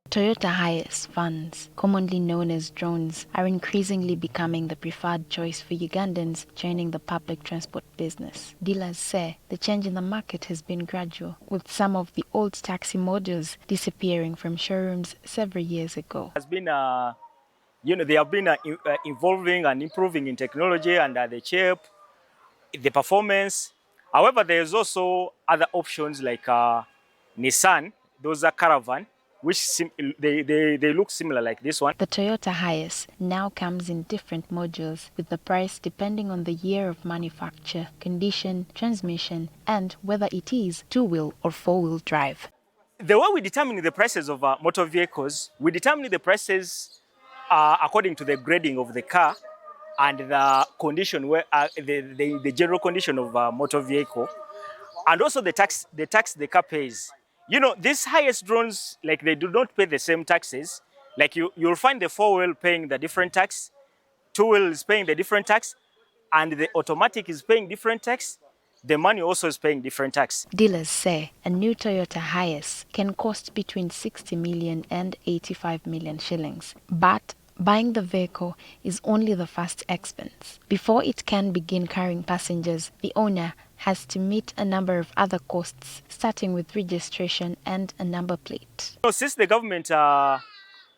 Toyota Hiace vans, commonly known as drones, are increasingly becoming the preferred choice for Ugandans joining the public transport business. Dealers say the change in the market has been gradual, with some of the old taxi models disappearing from showrooms several years ago. Has been they have been evolving and improving in technology and the shape, the performance. However, there's also other options like Nissan. Those are caravan, which they look similar like this one. The Toyota Hiace now comes in different modules, with the price depending on the year of manufacture, condition, transmission, and whether it is two-wheel or four-wheel drive. The way we determine the prices of motor vehicles, we determine the prices according to the grading of the car and the condition, where the general condition of a motor vehicle, and also the tax the car pays. You know, these highest drones, like, they do not pay the same taxes. Like, you'll find the four-wheel paying the different tax, two-wheel is paying the different tax, and the automatic is paying different tax. The money also is paying different tax. Dealers say a new Toyota Hiace can cost between 60 million and 85 million shillings, but buying the vehicle is only the first expense. Before it can begin carrying passengers, the owner has to meet a number of other costs, starting with registration and a number plate. So since the government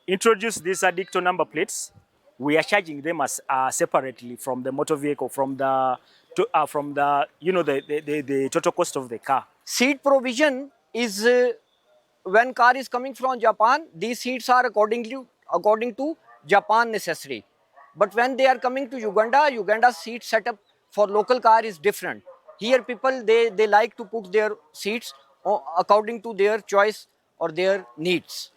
introduced these digital number plates, we are charging them as separately from the motor vehicle, from the the total cost of the car. Seat provision is when car is coming from Japan, these seats are according to Japan necessary. But when they are coming to Uganda, Uganda's seat setup for local car is different. Here people, they like to put their seats according to their choice or their needs.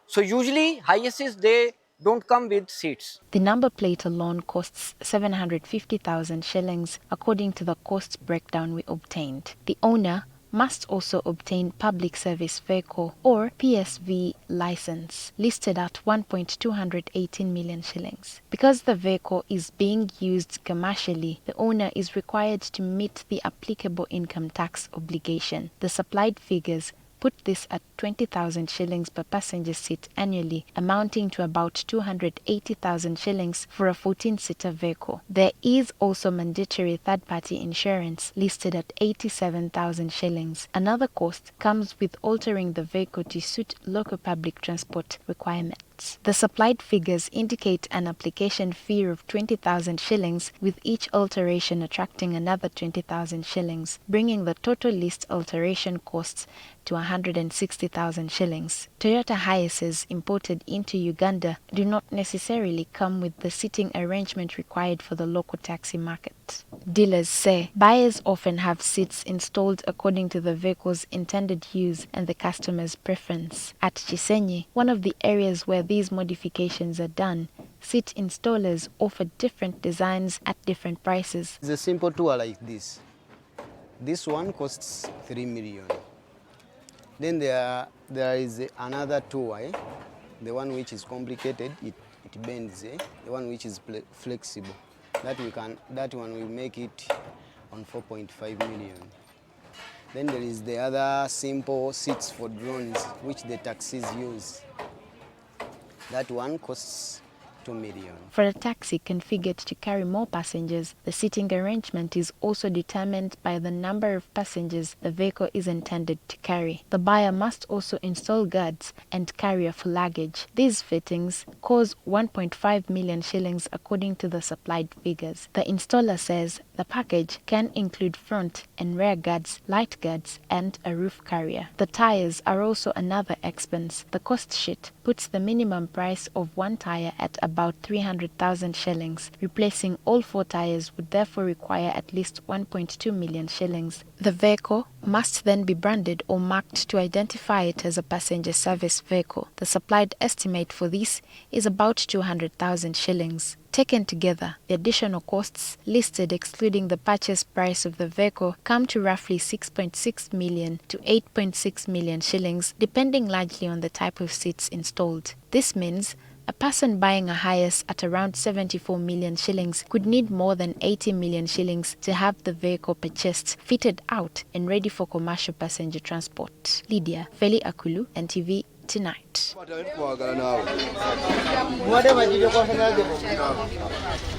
So usually Hiaces, they don't come with seats. The number plate alone costs 750,000 shillings according to the cost breakdown we obtained. The owner must also obtain Public Service Vehicle or PSV license, listed at 1.218 million shillings. Because the vehicle is being used commercially, the owner is required to meet the applicable income tax obligation. The supplied figures put this at 20,000 shillings per passenger seat annually, amounting to about 280,000 shillings for a 14-seater vehicle. There is also mandatory third-party insurance listed at 87,000 shillings. Another cost comes with altering the vehicle to suit local public transport requirements. The supplied figures indicate an application fee of 20,000 shillings, with each alteration attracting another 20,000 shillings, bringing the total list alteration costs to 160,000 shillings. Toyota Hiaces imported into Uganda do not necessarily come with the seating arrangement required for the local taxi market. Dealers say buyers often have seats installed according to the vehicle's intended use and the customer's preference. At Chisenyi, one of the areas where these modifications are done, seat installers offer different designs at different prices. It's a simple tour like this. This one costs 3 million. Then there is another tour, the one which is complicated, it bends, the one which is flexible. That one will make it on 4.5 million. Then there is the other simple seats for drones, which the taxis use. That one costs 2 million. For a taxi configured to carry more passengers, the seating arrangement is also determined by the number of passengers the vehicle is intended to carry. The buyer must also install guards and carrier for luggage. These fittings cost 1.5 million shillings according to the supplied figures. The installer says the package can include front and rear guards, light guards, and a roof carrier. The tires are also another expense. The cost sheet puts the minimum price of one tire at about 300,000 shillings. Replacing all 4 tires would therefore require at least 1.2 million shillings. The vehicle must then be branded or marked to identify it as a passenger service vehicle. The supplied estimate for this is about 200,000 shillings. Taken together, the additional costs listed excluding the purchase price of the vehicle come to roughly 6.6 million to 8.6 million shillings, depending largely on the type of seats installed. This means A person buying a Hiace at around 74 million shillings could need more than 80 million shillings to have the vehicle purchased, fitted out, and ready for commercial passenger transport. Lydia, Felly, Akullu, NTV Tonight.